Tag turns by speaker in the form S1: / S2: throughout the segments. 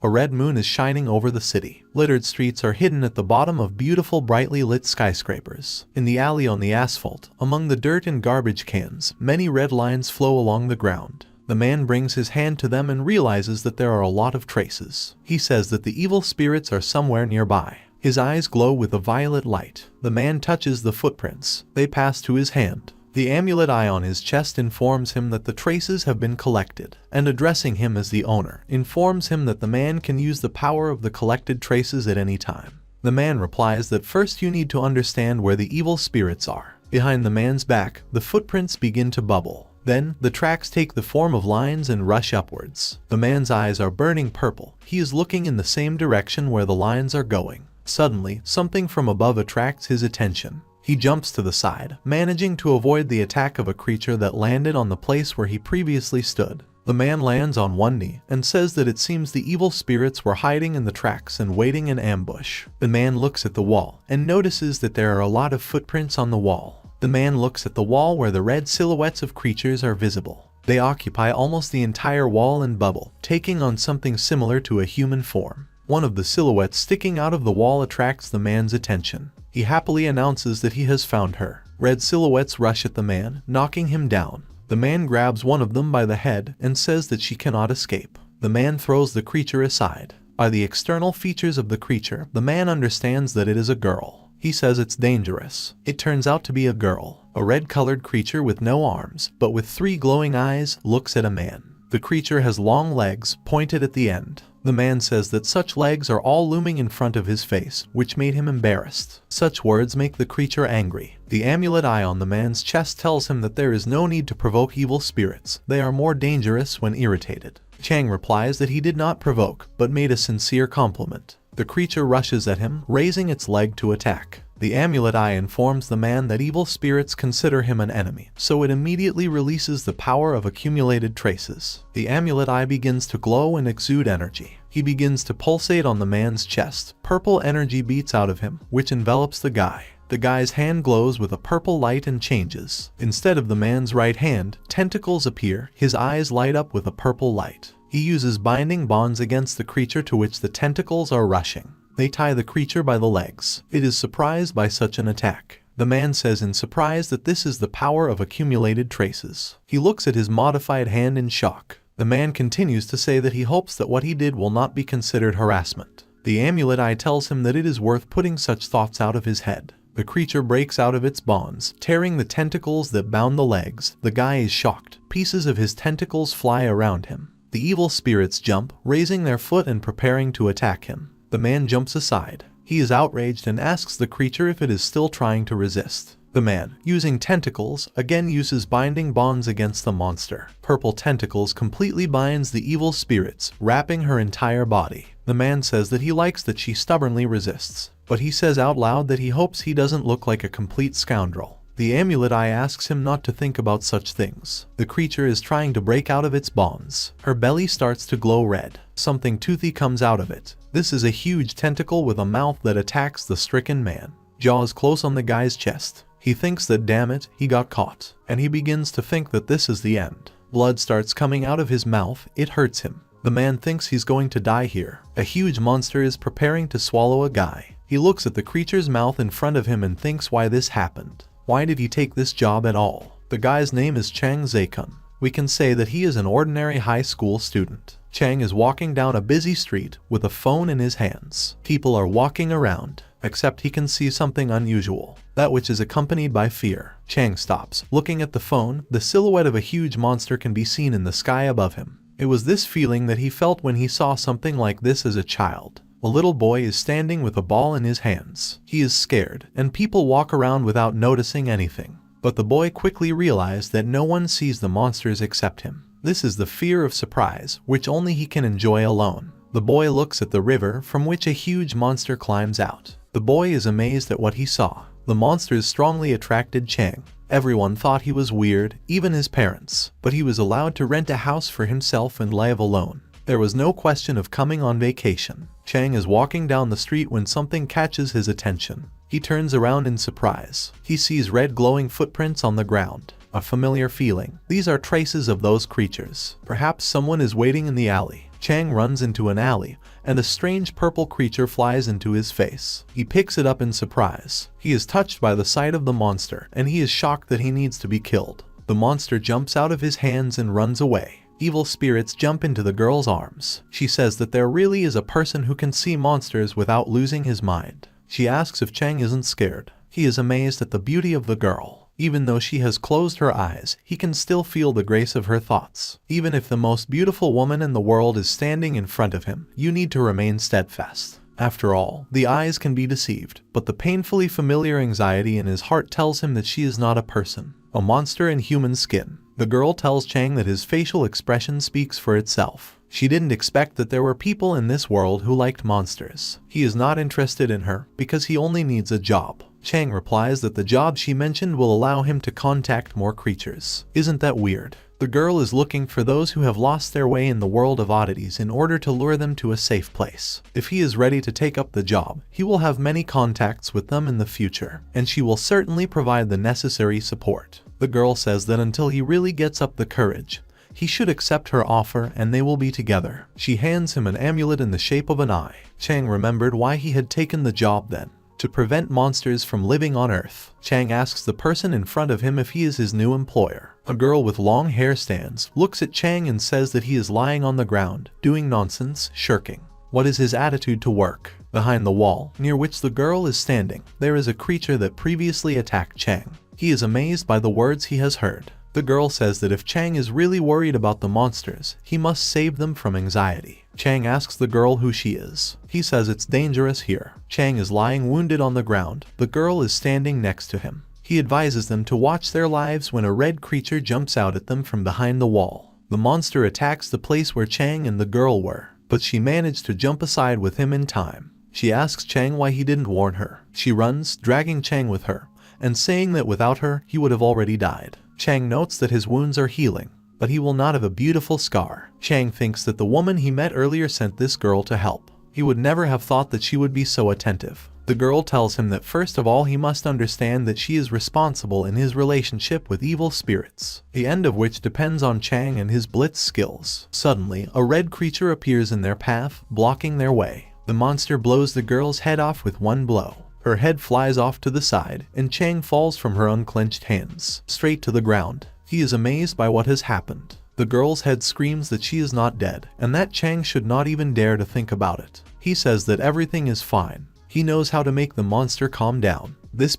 S1: A red moon is shining over the city. Littered streets are hidden at the bottom of beautiful brightly lit skyscrapers. In the alley on the asphalt, among the dirt and garbage cans, many red lines flow along the ground. The man brings his hand to them and realizes that there are a lot of traces. He says that the evil spirits are somewhere nearby. His eyes glow with a violet light. The man touches the footprints. They pass to his hand. The amulet eye on his chest informs him that the traces have been collected, and addressing him as the owner, informs him that the man can use the power of the collected traces at any time. The man replies that first you need to understand where the evil spirits are. Behind the man's back, the footprints begin to bubble. Then, the tracks take the form of lines and rush upwards. The man's eyes are burning purple. He is looking in the same direction where the lines are going. Suddenly, something from above attracts his attention. He jumps to the side, managing to avoid the attack of a creature that landed on the place where he previously stood. The man lands on one knee and says that it seems the evil spirits were hiding in the tracks and waiting in ambush. The man looks at the wall and notices that there are a lot of footprints on the wall. The man looks at the wall where the red silhouettes of creatures are visible. They occupy almost the entire wall and bubble, taking on something similar to a human form. One of the silhouettes sticking out of the wall attracts the man's attention. He happily announces that he has found her. Red silhouettes rush at the man, knocking him down. The man grabs one of them by the head and says that she cannot escape. The man throws the creature aside. By the external features of the creature, the man understands that it is a girl. He says it's dangerous. It turns out to be a girl. A red-colored creature with no arms, but with 3 glowing eyes, looks at a man. The creature has long legs, pointed at the end. The man says that such legs are all looming in front of his face, which made him embarrassed. Such words make the creature angry. The amulet eye on the man's chest tells him that there is no need to provoke evil spirits. They are more dangerous when irritated. Chang replies that he did not provoke, but made a sincere compliment. The creature rushes at him, raising its leg to attack. The amulet eye informs the man that evil spirits consider him an enemy, so it immediately releases the power of accumulated traces. The amulet eye begins to glow and exude energy. He begins to pulsate on the man's chest. Purple energy beats out of him, which envelops the guy. The guy's hand glows with a purple light and changes. Instead of the man's right hand, tentacles appear. His eyes light up with a purple light. He uses binding bonds against the creature to which the tentacles are rushing. They tie the creature by the legs. It is surprised by such an attack. The man says in surprise that this is the power of accumulated traces. He looks at his modified hand in shock. The man continues to say that he hopes that what he did will not be considered harassment. The amulet eye tells him that it is worth putting such thoughts out of his head. The creature breaks out of its bonds, tearing the tentacles that bound the legs. The guy is shocked. Pieces of his tentacles fly around him. The evil spirits jump, raising their foot and preparing to attack him. The man jumps aside. He is outraged and asks the creature if it is still trying to resist. The man, using tentacles, again uses binding bonds against the monster. Purple tentacles completely binds the evil spirits, wrapping her entire body. The man says that he likes that she stubbornly resists, but he says out loud that he hopes he doesn't look like a complete scoundrel. The amulet eye asks him not to think about such things. The creature is trying to break out of its bonds. Her belly starts to glow red. Something toothy comes out of it. This is a huge tentacle with a mouth that attacks the stricken man. Jaws close on the guy's chest. He thinks that damn it, he got caught. And he begins to think that this is the end. Blood starts coming out of his mouth. It hurts him. The man thinks he's going to die here. A huge monster is preparing to swallow a guy. He looks at the creature's mouth in front of him and thinks why this happened. Why did he take this job at all? The guy's name is Chang Tsai Kun. We can say that he is an ordinary high school student. Chang is walking down a busy street with a phone in his hands. People are walking around, except he can see something unusual, that which is accompanied by fear. Chang stops. Looking at the phone, the silhouette of a huge monster can be seen in the sky above him. It was this feeling that he felt when he saw something like this as a child. A little boy is standing with a ball in his hands. He is scared, and people walk around without noticing anything. But the boy quickly realized that no one sees the monsters except him. This is the fear of surprise, which only he can enjoy alone. The boy looks at the river from which a huge monster climbs out. The boy is amazed at what he saw. The monsters strongly attracted Chang. Everyone thought he was weird, even his parents, but he was allowed to rent a house for himself and live alone. There was no question of coming on vacation. Chang is walking down the street when something catches his attention. He turns around in surprise. He sees red glowing footprints on the ground. A familiar feeling. These are traces of those creatures. Perhaps someone is waiting in the alley. Chang runs into an alley, and a strange purple creature flies into his face. He picks it up in surprise. He is touched by the sight of the monster, and he is shocked that he needs to be killed. The monster jumps out of his hands and runs away. Evil spirits jump into the girl's arms. She says that there really is a person who can see monsters without losing his mind. She asks if Chang isn't scared. He is amazed at the beauty of the girl. Even though she has closed her eyes, he can still feel the grace of her thoughts. Even if the most beautiful woman in the world is standing in front of him, you need to remain steadfast. After all, the eyes can be deceived, but the painfully familiar anxiety in his heart tells him that she is not a person, a monster in human skin. The girl tells Chang that his facial expression speaks for itself. She didn't expect that there were people in this world who liked monsters. He is not interested in her because he only needs a job. Chang replies that the job she mentioned will allow him to contact more creatures. Isn't that weird? The girl is looking for those who have lost their way in the world of oddities in order to lure them to a safe place. If he is ready to take up the job, he will have many contacts with them in the future, and she will certainly provide the necessary support. The girl says that until he really gets up the courage, he should accept her offer and they will be together. She hands him an amulet in the shape of an eye. Chang remembered why he had taken the job then. To prevent monsters from living on Earth. Chang asks the person in front of him if he is his new employer. A girl with long hair stands, looks at Chang and says that he is lying on the ground, doing nonsense, shirking. What is his attitude to work? Behind the wall, near which the girl is standing, there is a creature that previously attacked Chang. He is amazed by the words he has heard. The girl says that if Chang is really worried about the monsters, he must save them from anxiety. Chang asks the girl who she is. He says it's dangerous here. Chang is lying wounded on the ground. The girl is standing next to him. He advises them to watch their lives when a red creature jumps out at them from behind the wall. The monster attacks the place where Chang and the girl were, but she managed to jump aside with him in time. She asks Chang why he didn't warn her. She runs, dragging Chang with her, and saying that without her, he would have already died. Chang notes that his wounds are healing, but he will not have a beautiful scar. Chang thinks that the woman he met earlier sent this girl to help. He would never have thought that she would be so attentive. The girl tells him that first of all he must understand that she is responsible in his relationship with evil spirits, the end of which depends on Chang and his blitz skills. Suddenly, a red creature appears in their path, blocking their way. The monster blows the girl's head off with one blow. Her head flies off to the side, and Chang falls from her unclenched hands, straight to the ground. He is amazed by what has happened. The girl's head screams that she is not dead, and that Chang should not even dare to think about it. He says that everything is fine. He knows how to make the monster calm down. This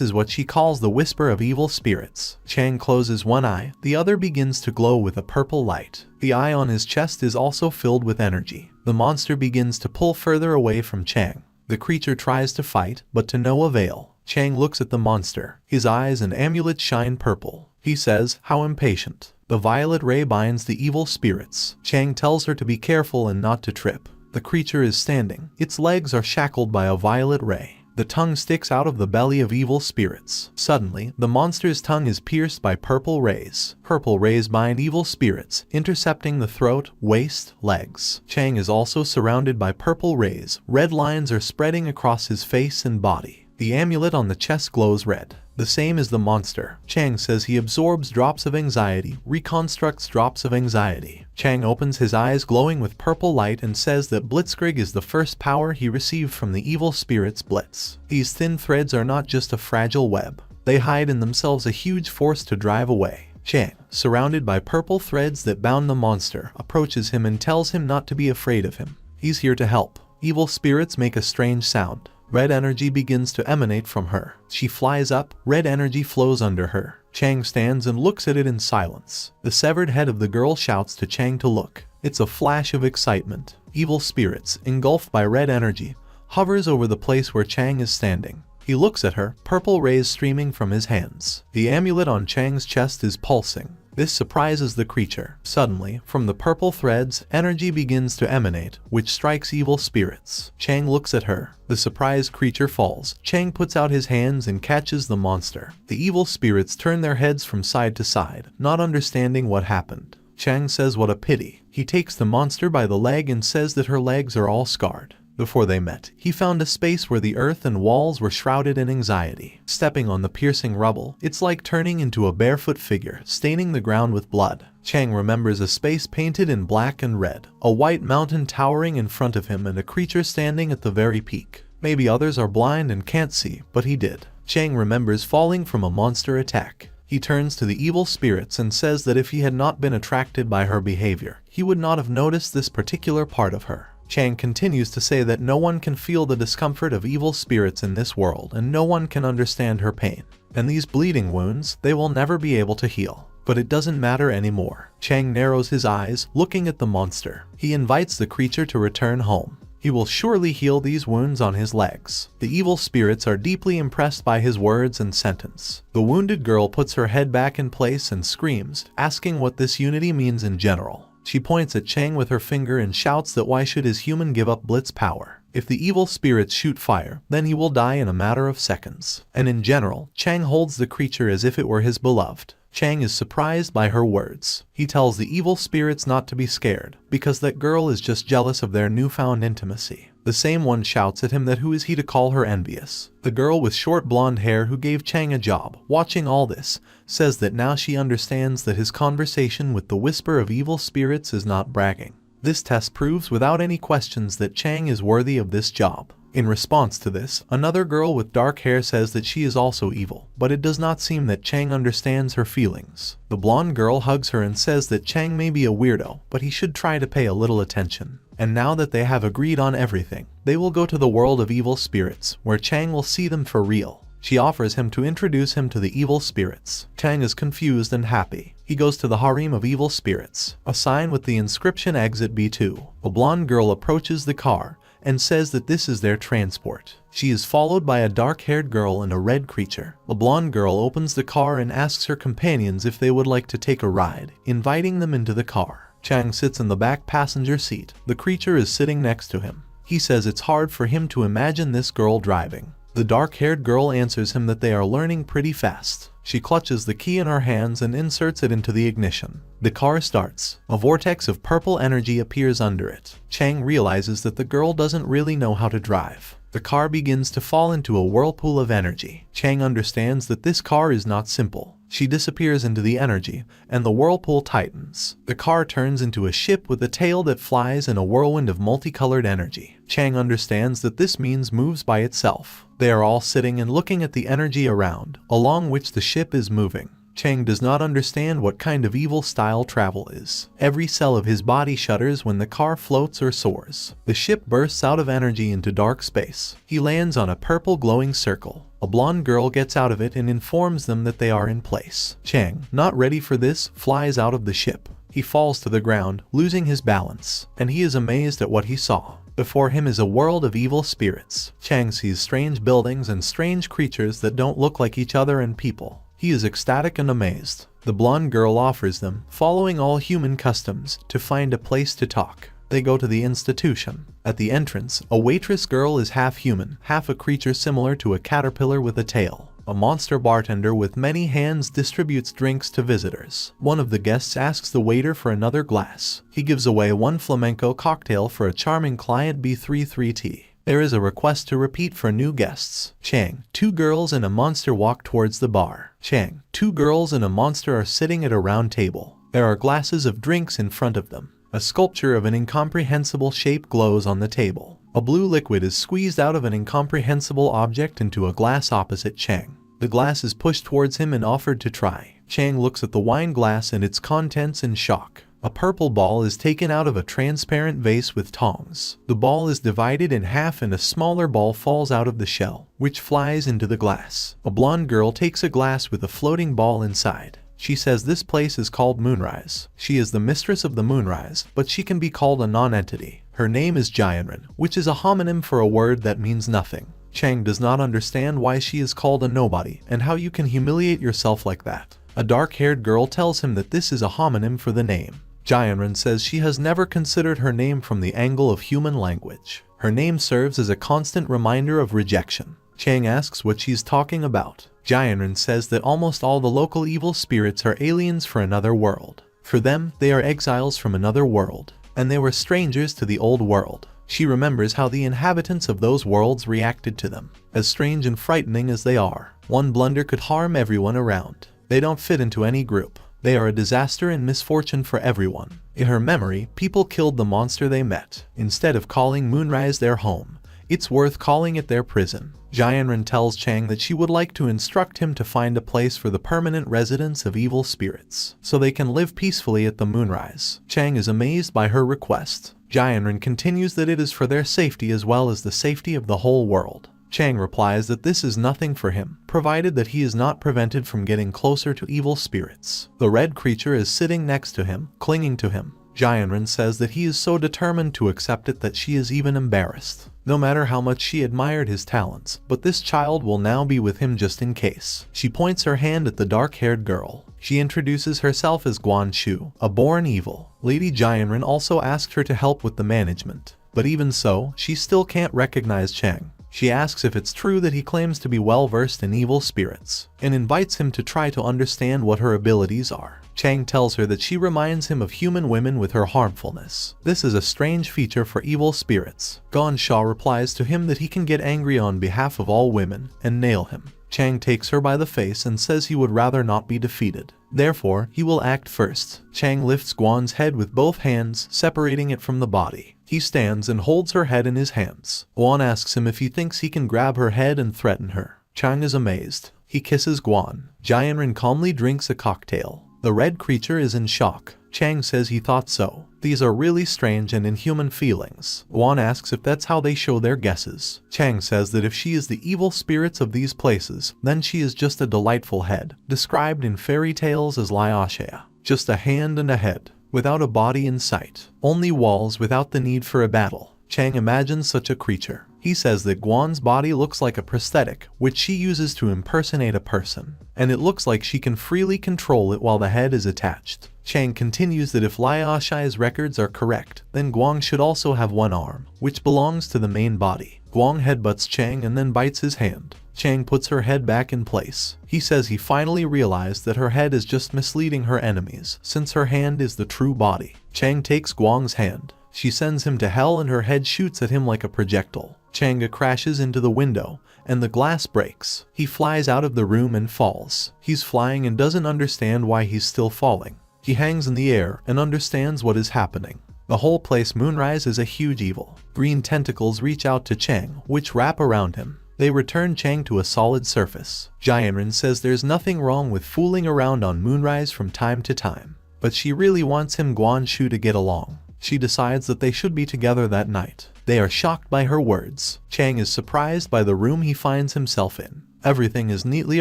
S1: is what she calls the whisper of evil spirits. Chang closes one eye, the other begins to glow with a purple light. The eye on his chest is also filled with energy. The monster begins to pull further away from Chang. The creature tries to fight, but to no avail. Chang looks at the monster. His eyes and amulet shine purple. He says, "How impatient." The violet ray binds the evil spirits. Chang tells her to be careful and not to trip. The creature is standing. Its legs are shackled by a violet ray. The tongue sticks out of the belly of evil spirits. Suddenly, the monster's tongue is pierced by purple rays. Purple rays bind evil spirits, intercepting the throat, waist, legs. Chang is also surrounded by purple rays. Red lines are spreading across his face and body. The amulet on the chest glows red. The same as the monster. Chang says he absorbs drops of anxiety, reconstructs drops of anxiety. Chang opens his eyes glowing with purple light and says that Blitzkrieg is the first power he received from the evil spirit's blitz. These thin threads are not just a fragile web. They hide in themselves a huge force to drive away. Chang, surrounded by purple threads that bound the monster, approaches him and tells him not to be afraid of him. He's here to help. Evil spirits make a strange sound. Red energy begins to emanate from her. She flies up, red energy flows under her. Chang stands and looks at it in silence. The severed head of the girl shouts to Chang to look. It's a flash of excitement. Evil spirits, engulfed by red energy, hovers over the place where Chang is standing. He looks at her, purple rays streaming from his hands. The amulet on Chang's chest is pulsing. This surprises the creature. Suddenly, from the purple threads, energy begins to emanate, which strikes evil spirits. Chang looks at her. The surprised creature falls. Chang puts out his hands and catches the monster. The evil spirits turn their heads from side to side, not understanding what happened. Chang says what a pity. He takes the monster by the leg and says that her legs are all scarred. Before they met, he found a space where the earth and walls were shrouded in anxiety. Stepping on the piercing rubble, it's like turning into a barefoot figure, staining the ground with blood. Chang remembers a space painted in black and red, a white mountain towering in front of him and a creature standing at the very peak. Maybe others are blind and can't see, but he did. Chang remembers falling from a monster attack. He turns to the evil spirits and says that if he had not been attracted by her behavior, he would not have noticed this particular part of her. Chang continues to say that no one can feel the discomfort of evil spirits in this world and no one can understand her pain. And these bleeding wounds, they will never be able to heal. But it doesn't matter anymore. Chang narrows his eyes, looking at the monster. He invites the creature to return home. He will surely heal these wounds on his legs. The evil spirits are deeply impressed by his words and sentence. The wounded girl puts her head back in place and screams, asking what this unity means in general. She points at Chang with her finger and shouts that why should his human give up Blitz power? If the evil spirits shoot fire, then he will die in a matter of seconds. And in general, Chang holds the creature as if it were his beloved. Chang is surprised by her words. He tells the evil spirits not to be scared, because that girl is just jealous of their newfound intimacy. The same one shouts at him that who is he to call her envious. The girl with short blonde hair who gave Chang a job, watching all this, says that now she understands that his conversation with the whisper of evil spirits is not bragging. This test proves without any questions that Chang is worthy of this job. In response to this, another girl with dark hair says that she is also evil, but it does not seem that Chang understands her feelings. The blonde girl hugs her and says that Chang may be a weirdo, but he should try to pay a little attention. And now that they have agreed on everything, they will go to the world of evil spirits, where Chang will see them for real. She offers him to introduce him to the evil spirits. Chang is confused and happy. He goes to the harem of evil spirits, a sign with the inscription Exit B2. A blonde girl approaches the car and says that this is their transport. She is followed by a dark-haired girl and a red creature. The blonde girl opens the car and asks her companions if they would like to take a ride, inviting them into the car. Chang sits in the back passenger seat. The creature is sitting next to him. He says it's hard for him to imagine this girl driving. The dark-haired girl answers him that they are learning pretty fast. She clutches the key in her hands and inserts it into the ignition. The car starts. A vortex of purple energy appears under it. Chang realizes that the girl doesn't really know how to drive. The car begins to fall into a whirlpool of energy. Chang understands that this car is not simple. She disappears into the energy, and the whirlpool tightens. The car turns into a ship with a tail that flies in a whirlwind of multicolored energy. Chang understands that this means moves by itself. They are all sitting and looking at the energy around, along which the ship is moving. Chang does not understand what kind of evil style travel is. Every cell of his body shudders when the car floats or soars. The ship bursts out of energy into dark space. He lands on a purple glowing circle. A blonde girl gets out of it and informs them that they are in place. Chang, not ready for this, flies out of the ship. He falls to the ground, losing his balance, and he is amazed at what he saw. Before him is a world of evil spirits. Chang sees strange buildings and strange creatures that don't look like each other and people. He is ecstatic and amazed. The blonde girl offers them, following all human customs, to find a place to talk. They go to the institution. At the entrance, a waitress girl is half human, half a creature similar to a caterpillar with a tail. A monster bartender with many hands distributes drinks to visitors. One of the guests asks the waiter for another glass. He gives away one flamenco cocktail for a charming client B33T. There is a request to repeat for new guests. Chang, two girls and a monster walk towards the bar. Chang, two girls and a monster are sitting at a round table. There are glasses of drinks in front of them. A sculpture of an incomprehensible shape glows on the table. A blue liquid is squeezed out of an incomprehensible object into a glass opposite Chang. The glass is pushed towards him and offered to try. Chang looks at the wine glass and its contents in shock. A purple ball is taken out of a transparent vase with tongs. The ball is divided in half and a smaller ball falls out of the shell, which flies into the glass. A blonde girl takes a glass with a floating ball inside. She says this place is called Moonrise. She is the mistress of the Moonrise, but she can be called a non-entity. Her name is Jianren, which is a homonym for a word that means nothing. Chang does not understand why she is called a nobody and how you can humiliate yourself like that. A dark-haired girl tells him that this is a homonym for the name. Jianren says she has never considered her name from the angle of human language. Her name serves as a constant reminder of rejection. Chang asks what she's talking about. Jianren says that almost all the local evil spirits are aliens for another world. For them, they are exiles from another world, and they were strangers to the old world. She remembers how the inhabitants of those worlds reacted to them. As strange and frightening as they are, one blunder could harm everyone around. They don't fit into any group. They are a disaster and misfortune for everyone. In her memory, people killed the monster they met. Instead of calling Moonrise their home, it's worth calling it their prison. Jianren tells Chang that she would like to instruct him to find a place for the permanent residence of evil spirits, so they can live peacefully at the Moonrise. Chang is amazed by her request. Jianren continues that it is for their safety as well as the safety of the whole world. Chang replies that this is nothing for him, provided that he is not prevented from getting closer to evil spirits. The red creature is sitting next to him, clinging to him. Jianren says that he is so determined to accept it that she is even embarrassed. No matter how much she admired his talents, but this child will now be with him just in case. She points her hand at the dark-haired girl. She introduces herself as Guan Shu, a born evil. Lady Jianren also asked her to help with the management. But even so, she still can't recognize Chang. She asks if it's true that he claims to be well-versed in evil spirits, and invites him to try to understand what her abilities are. Chang tells her that she reminds him of human women with her harmfulness. This is a strange feature for evil spirits. Gon Sha replies to him that he can get angry on behalf of all women and nail him. Chang takes her by the face and says he would rather not be defeated. Therefore, he will act first. Chang lifts Guan's head with both hands, separating it from the body. He stands and holds her head in his hands. Guan asks him if he thinks he can grab her head and threaten her. Chang is amazed. He kisses Guan. Jianren calmly drinks a cocktail. The red creature is in shock. Chang says he thought so. These are really strange and inhuman feelings. Guan asks if that's how they show their guesses. Chang says that if she is the evil spirits of these places, then she is just a delightful head, described in fairy tales as Liaoxia. Just a hand and a head, without a body in sight. Only walls without the need for a battle. Chang imagines such a creature. He says that Guan's body looks like a prosthetic, which she uses to impersonate a person, and it looks like she can freely control it while the head is attached. Chang continues that if Liaoxia's records are correct, then Guang should also have one arm, which belongs to the main body. Guang headbutts Chang and then bites his hand. Chang puts her head back in place. He says he finally realized that her head is just misleading her enemies, since her hand is the true body. Chang takes Guang's hand. She sends him to hell and her head shoots at him like a projectile. Chang'e crashes into the window, and the glass breaks. He flies out of the room and falls. He's flying and doesn't understand why he's still falling. He hangs in the air and understands what is happening. The whole place Moonrise is a huge evil. Green tentacles reach out to Chang, which wrap around him. They return Chang to a solid surface. Jianren says there's nothing wrong with fooling around on Moonrise from time to time, but she really wants him Guan Shu to get along. She decides that they should be together that night. They are shocked by her words. Chang is surprised by the room he finds himself in. Everything is neatly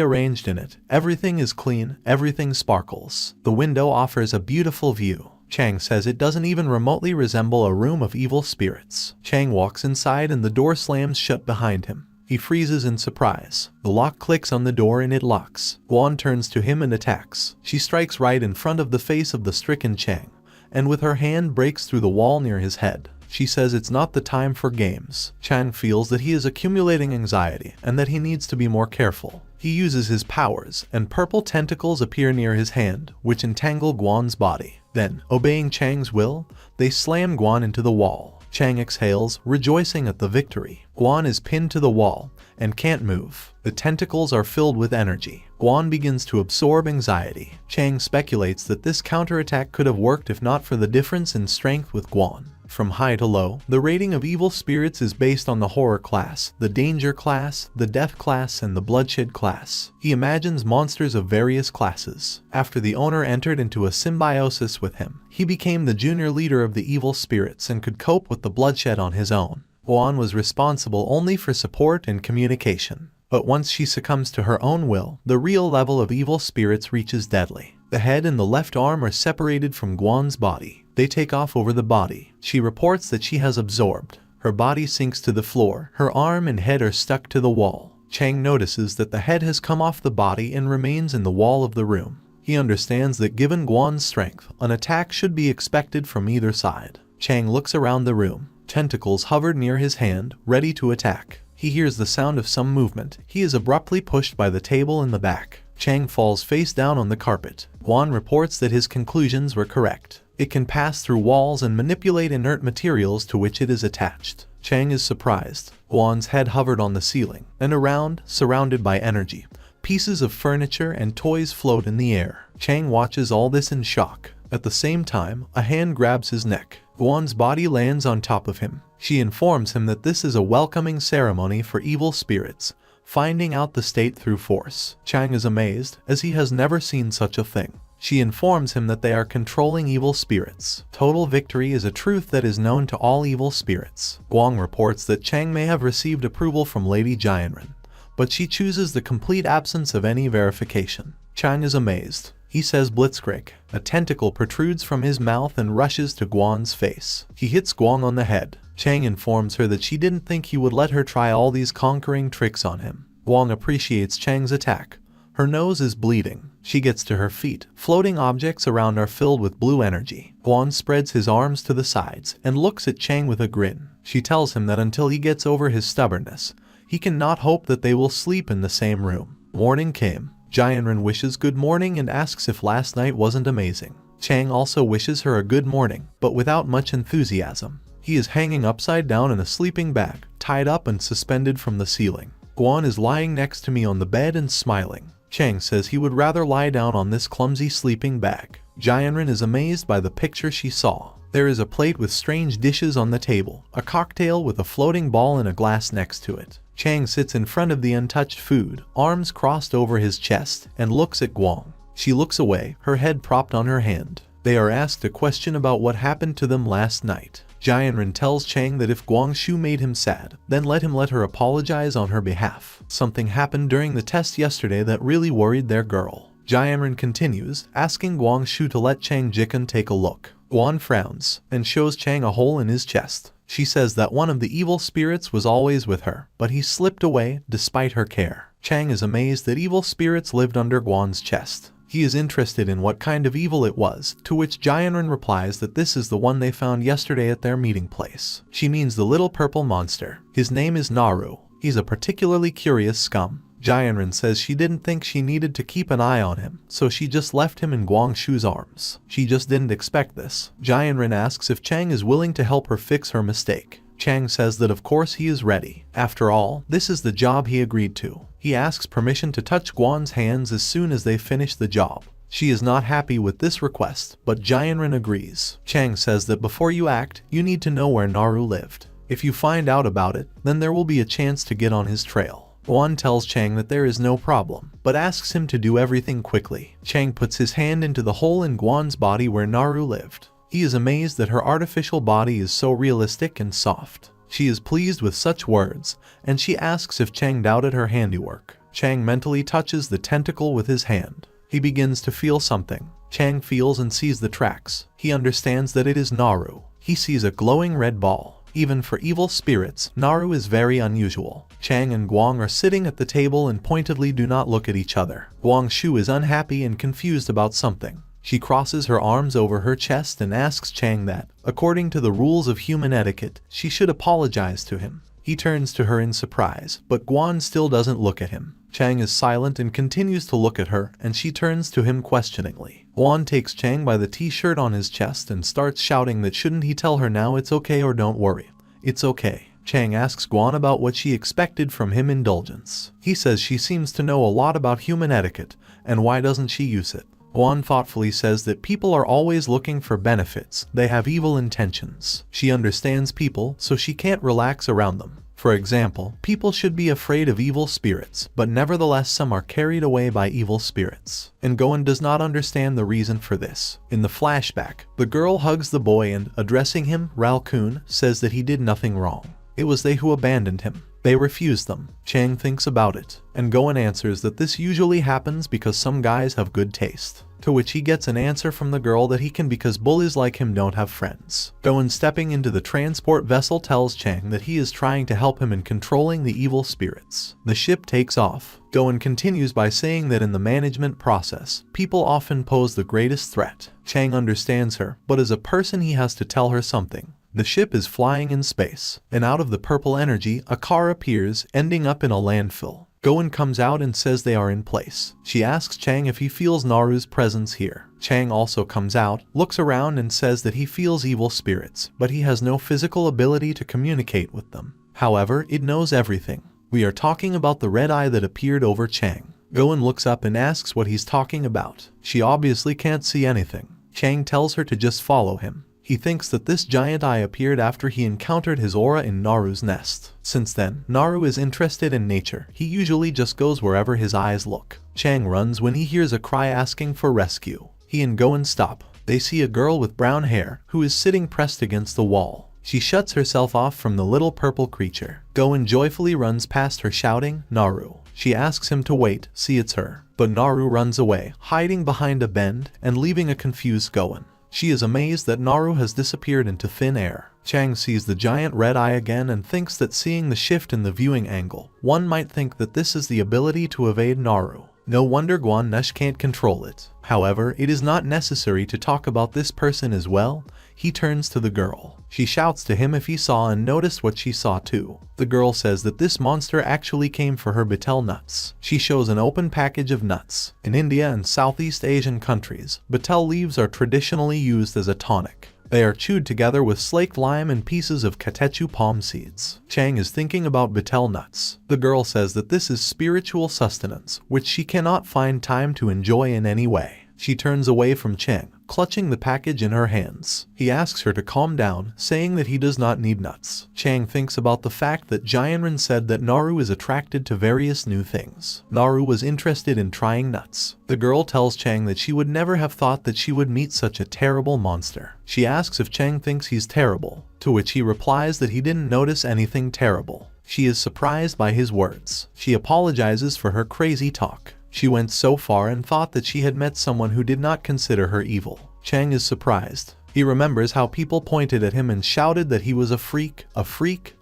S1: arranged in it. Everything is clean. Everything sparkles. The window offers a beautiful view. Chang says it doesn't even remotely resemble a room of evil spirits. Chang walks inside and the door slams shut behind him. He freezes in surprise. The lock clicks on the door and it locks. Guan turns to him and attacks. She strikes right in front of the face of the stricken Chang, and with her hand breaks through the wall near his head. She says it's not the time for games. Chang feels that he is accumulating anxiety and that he needs to be more careful. He uses his powers, and purple tentacles appear near his hand, which entangle Guan's body. Then, obeying Chang's will, they slam Guan into the wall. Chang exhales, rejoicing at the victory. Guan is pinned to the wall and can't move. The tentacles are filled with energy. Guan begins to absorb anxiety. Chang speculates that this counterattack could have worked if not for the difference in strength with Guan. From high to low, the rating of evil spirits is based on the horror class, the danger class, the death class, and the bloodshed class. He imagines monsters of various classes. After the owner entered into a symbiosis with him, he became the junior leader of the evil spirits and could cope with the bloodshed on his own. Guan was responsible only for support and communication. But once she succumbs to her own will, the real level of evil spirits reaches deadly. The head and the left arm are separated from Guan's body. They take off over the body. She reports that she has absorbed. Her body sinks to the floor. Her arm and head are stuck to the wall. Chang notices that the head has come off the body and remains in the wall of the room. He understands that given Guan's strength, an attack should be expected from either side. Chang looks around the room. Tentacles hover near his hand, ready to attack. He hears the sound of some movement. He is abruptly pushed by the table in the back. Chang falls face down on the carpet. Guan reports that his conclusions were correct. It can pass through walls and manipulate inert materials to which it is attached. Chang is surprised. Guan's head hovered on the ceiling, and around, surrounded by energy, pieces of furniture and toys float in the air. Chang watches all this in shock. At the same time, a hand grabs his neck. Guan's body lands on top of him. She informs him that this is a welcoming ceremony for evil spirits, finding out the state through force. Chang is amazed, as he has never seen such a thing. She informs him that they are controlling evil spirits. Total victory is a truth that is known to all evil spirits. Guang reports that Chang may have received approval from Lady Jianren, but she chooses the complete absence of any verification. Chang is amazed. He says Blitzkrieg. A tentacle protrudes from his mouth and rushes to Guan's face. He hits Guang on the head. Chang informs her that she didn't think he would let her try all these conquering tricks on him. Guang appreciates Chang's attack. Her nose is bleeding. She gets to her feet. Floating objects around are filled with blue energy. Guan spreads his arms to the sides and looks at Chang with a grin. She tells him that until he gets over his stubbornness, he cannot hope that they will sleep in the same room. Morning came. Jianren wishes good morning and asks if last night wasn't amazing. Chang also wishes her a good morning, but without much enthusiasm. He is hanging upside down in a sleeping bag, tied up and suspended from the ceiling. Guan is lying next to me on the bed and smiling. Chang says he would rather lie down on this clumsy sleeping bag. Jianren is amazed by the picture she saw. There is a plate with strange dishes on the table, a cocktail with a floating ball and a glass next to it. Chang sits in front of the untouched food, arms crossed over his chest, and looks at Guang. She looks away, her head propped on her hand. They are asked a question about what happened to them last night. Jianren tells Chang that if Guangxu made him sad, then let her apologize on her behalf. Something happened during the test yesterday that really worried their girl. Jianren continues, asking Guangxu to let Chang Jikan take a look. Guan frowns, and shows Chang a hole in his chest. She says that one of the evil spirits was always with her, but he slipped away despite her care. Chang is amazed that evil spirits lived under Guan's chest. He is interested in what kind of evil it was, to which Jianren replies that this is the one they found yesterday at their meeting place. She means the little purple monster. His name is Naru. He's a particularly curious scum. Jianren says she didn't think she needed to keep an eye on him, so she just left him in Guangxu's arms. She just didn't expect this. Jianren asks if Chang is willing to help her fix her mistake. Chang says that of course he is ready. After all, this is the job he agreed to. He asks permission to touch Guan's hands as soon as they finish the job. She is not happy with this request, but Jianren agrees. Chang says that before you act, you need to know where Naru lived. If you find out about it, then there will be a chance to get on his trail. Guan tells Chang that there is no problem, but asks him to do everything quickly. Chang puts his hand into the hole in Guan's body where Naru lived. He is amazed that her artificial body is so realistic and soft. She is pleased with such words, and she asks if Chang doubted her handiwork. Chang mentally touches the tentacle with his hand. He begins to feel something. Chang feels and sees the tracks. He understands that it is Naru. He sees a glowing red ball. Even for evil spirits, Naru is very unusual. Chang and Guang are sitting at the table and pointedly do not look at each other. Guangxu is unhappy and confused about something. She crosses her arms over her chest and asks Chang that, according to the rules of human etiquette, she should apologize to him. He turns to her in surprise, but Guan still doesn't look at him. Chang is silent and continues to look at her, and she turns to him questioningly. Guan takes Chang by the t-shirt on his chest and starts shouting that shouldn't he tell her now it's okay or don't worry. It's okay. Chang asks Guan about what she expected from him indulgence. He says she seems to know a lot about human etiquette, and why doesn't she use it? Guan thoughtfully says that people are always looking for benefits, they have evil intentions. She understands people, so she can't relax around them. For example, people should be afraid of evil spirits, but nevertheless some are carried away by evil spirits. And Goen does not understand the reason for this. In the flashback, the girl hugs the boy and, addressing him, Ralkun, says that he did nothing wrong. It was they who abandoned him. They refused them. Chang thinks about it, and Goen answers that this usually happens because some guys have good taste. To which he gets an answer from the girl that he can because bullies like him don't have friends. Goen, stepping into the transport vessel, tells Chang that he is trying to help him in controlling the evil spirits. The ship takes off. Goen continues by saying that in the management process, people often pose the greatest threat. Chang understands her, but as a person he has to tell her something. The ship is flying in space, and out of the purple energy, a car appears, ending up in a landfill. Goen comes out and says they are in place. She asks Chang if he feels Naru's presence here. Chang also comes out, looks around and says that he feels evil spirits, but he has no physical ability to communicate with them. However, it knows everything. We are talking about the red eye that appeared over Chang. Goen looks up and asks what he's talking about. She obviously can't see anything. Chang tells her to just follow him. He thinks that this giant eye appeared after he encountered his aura in Naru's nest. Since then, Naru is interested in nature. He usually just goes wherever his eyes look. Chang runs when he hears a cry asking for rescue. He and Goen stop. They see a girl with brown hair who is sitting pressed against the wall. She shuts herself off from the little purple creature. Goen joyfully runs past her shouting, "Naru." She asks him to wait, see it's her. But Naru runs away, hiding behind a bend and leaving a confused Goen. She is amazed that Naru has disappeared into thin air. Chang sees the giant red eye again and thinks that seeing the shift in the viewing angle, one might think that this is the ability to evade Naru. No wonder Guan Nush can't control it. However, it is not necessary to talk about this person as well. He turns to the girl. She shouts to him if he saw and noticed what she saw too. The girl says that this monster actually came for her betel nuts. She shows an open package of nuts. In India and Southeast Asian countries, betel leaves are traditionally used as a tonic. They are chewed together with slaked lime and pieces of katechu palm seeds. Chang is thinking about betel nuts. The girl says that this is spiritual sustenance, which she cannot find time to enjoy in any way. She turns away from Chang, clutching the package in her hands. He asks her to calm down, saying that he does not need nuts. Chang thinks about the fact that Jianren said that Naru is attracted to various new things. Naru was interested in trying nuts. The girl tells Chang that she would never have thought that she would meet such a terrible monster. She asks if Chang thinks he's terrible, to which he replies that he didn't notice anything terrible. She is surprised by his words. She apologizes for her crazy talk. She went so far and thought that she had met someone who did not consider her evil. Chang is surprised. He remembers how people pointed at him and shouted that he was a freak,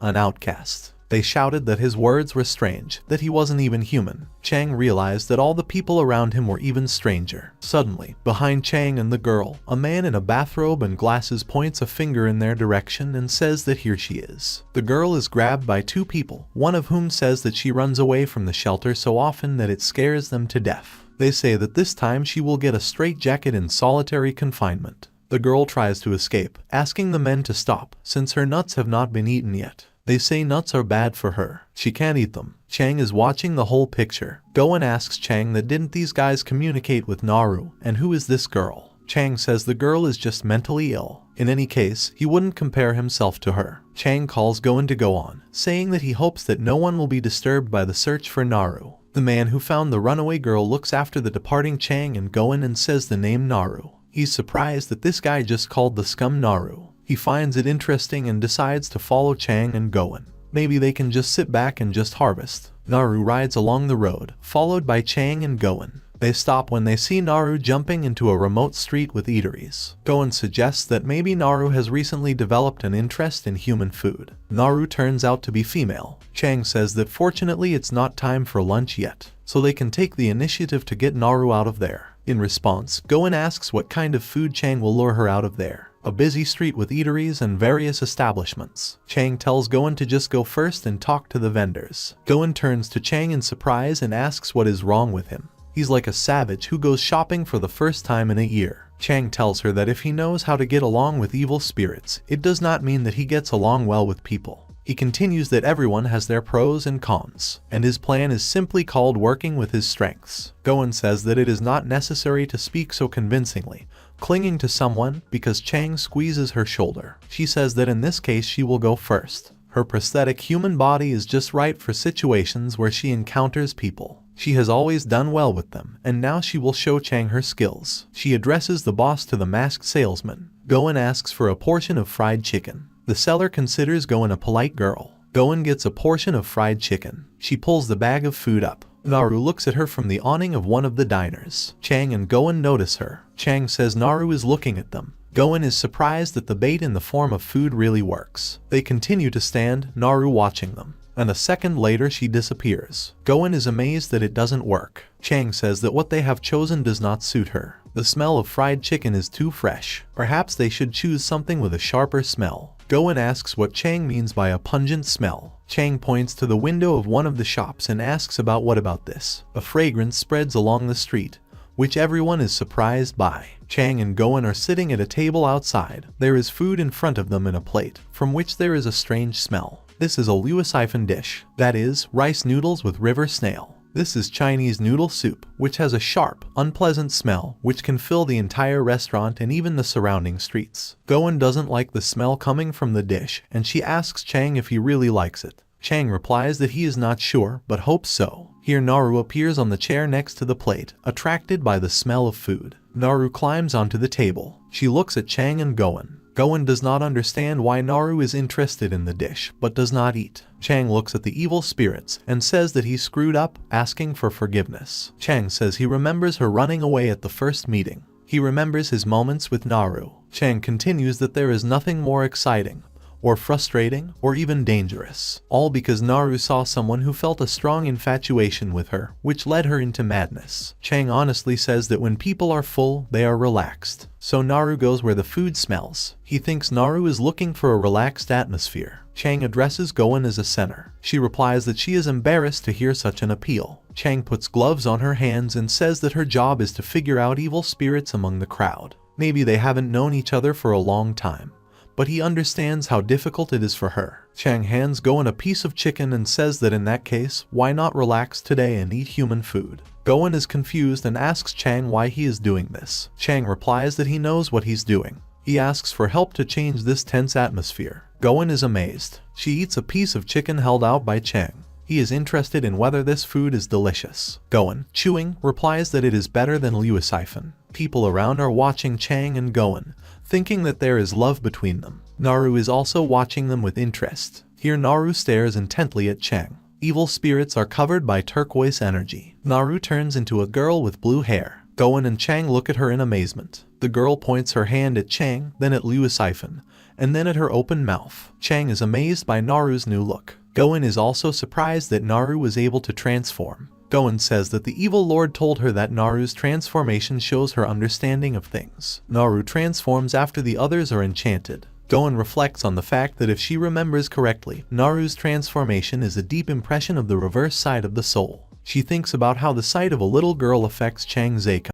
S1: an outcast. They shouted that his words were strange, that he wasn't even human. Chang realized that all the people around him were even stranger. Suddenly, behind Chang and the girl, a man in a bathrobe and glasses points a finger in their direction and says that here she is. The girl is grabbed by two people, one of whom says that she runs away from the shelter so often that it scares them to death. They say that this time she will get a straitjacket in solitary confinement. The girl tries to escape, asking the men to stop, since her nuts have not been eaten yet. They say nuts are bad for her. She can't eat them. Chang is watching the whole picture. Goen asks Chang that didn't these guys communicate with Naru, and who is this girl? Chang says the girl is just mentally ill. In any case, he wouldn't compare himself to her. Chang calls Goen to go on, saying that he hopes that no one will be disturbed by the search for Naru. The man who found the runaway girl looks after the departing Chang and Goen and says the name Naru. He's surprised that this guy just called the scum Naru. He finds it interesting and decides to follow Chang and Goen. Maybe they can just sit back and just harvest. Naru rides along the road, followed by Chang and Goen. They stop when they see Naru jumping into a remote street with eateries. Goen suggests that maybe Naru has recently developed an interest in human food. Naru turns out to be female. Chang says that fortunately it's not time for lunch yet, so they can take the initiative to get Naru out of there. In response, Goen asks what kind of food Chang will lure her out of there. A busy street with eateries and various establishments. Chang tells Goen to just go first and talk to the vendors. Goen turns to Chang in surprise and asks what is wrong with him. He's like a savage who goes shopping for the first time in a year. Chang tells her that if he knows how to get along with evil spirits, it does not mean that he gets along well with people. He continues that everyone has their pros and cons, and his plan is simply called working with his strengths. Goen says that it is not necessary to speak so convincingly, clinging to someone, because Chang squeezes her shoulder. She says that in this case she will go first. Her prosthetic human body is just right for situations where she encounters people. She has always done well with them, and now she will show Chang her skills. She addresses the boss to the masked salesman. Goen asks for a portion of fried chicken. The seller considers Goen a polite girl. Goen gets a portion of fried chicken. She pulls the bag of food up. Naru looks at her from the awning of one of the diners. Chang and Goen notice her. Chang says Naru is looking at them. Goen is surprised that the bait in the form of food really works. They continue to stand, Naru watching them. And a second later she disappears. Goen is amazed that it doesn't work. Chang says that what they have chosen does not suit her. The smell of fried chicken is too fresh. Perhaps they should choose something with a sharper smell. Goen asks what Chang means by a pungent smell. Chang points to the window of one of the shops and asks about what about this. A fragrance spreads along the street, which everyone is surprised by. Chang and Goen are sitting at a table outside. There is food in front of them in a plate, from which there is a strange smell. This is a luosiphon dish, that is, rice noodles with river snail. This is Chinese noodle soup, which has a sharp, unpleasant smell which can fill the entire restaurant and even the surrounding streets. Goen doesn't like the smell coming from the dish, and she asks Chang if he really likes it. Chang replies that he is not sure, but hopes so. Here Naru appears on the chair next to the plate, attracted by the smell of food. Naru climbs onto the table. She looks at Chang and Goen. Goen does not understand why Naru is interested in the dish, but does not eat. Chang looks at the evil spirits and says that he screwed up, asking for forgiveness. Chang says he remembers her running away at the first meeting. He remembers his moments with Naru. Chang continues that there is nothing more exciting, or frustrating, or even dangerous. All because Naru saw someone who felt a strong infatuation with her, which led her into madness. Chang honestly says that when people are full, they are relaxed. So Naru goes where the food smells. He thinks Naru is looking for a relaxed atmosphere. Chang addresses Goen as a center. She replies that she is embarrassed to hear such an appeal. Chang puts gloves on her hands and says that her job is to figure out evil spirits among the crowd. Maybe they haven't known each other for a long time, but he understands how difficult it is for her. Chang hands Goen a piece of chicken and says that in that case, why not relax today and eat human food? Goen is confused and asks Chang why he is doing this. Chang replies that he knows what he's doing. He asks for help to change this tense atmosphere. Goen is amazed. She eats a piece of chicken held out by Chang. He is interested in whether this food is delicious. Goen, chewing, replies that it is better than luosiphon. People around are watching Chang and Goen, thinking that there is love between them. Naru is also watching them with interest. Here Naru stares intently at Chang. Evil spirits are covered by turquoise energy. Naru turns into a girl with blue hair. Goen and Chang look at her in amazement. The girl points her hand at Chang, then at luosiphon, and then at her open mouth. Chang is amazed by Naru's new look. Goen is also surprised that Naru was able to transform. Goen says that the evil lord told her that Naru's transformation shows her understanding of things. Naru transforms after the others are enchanted. Goen reflects on the fact that if she remembers correctly, Naru's transformation is a deep impression of the reverse side of the soul. She thinks about how the sight of a little girl affects Chang Tsai Kun.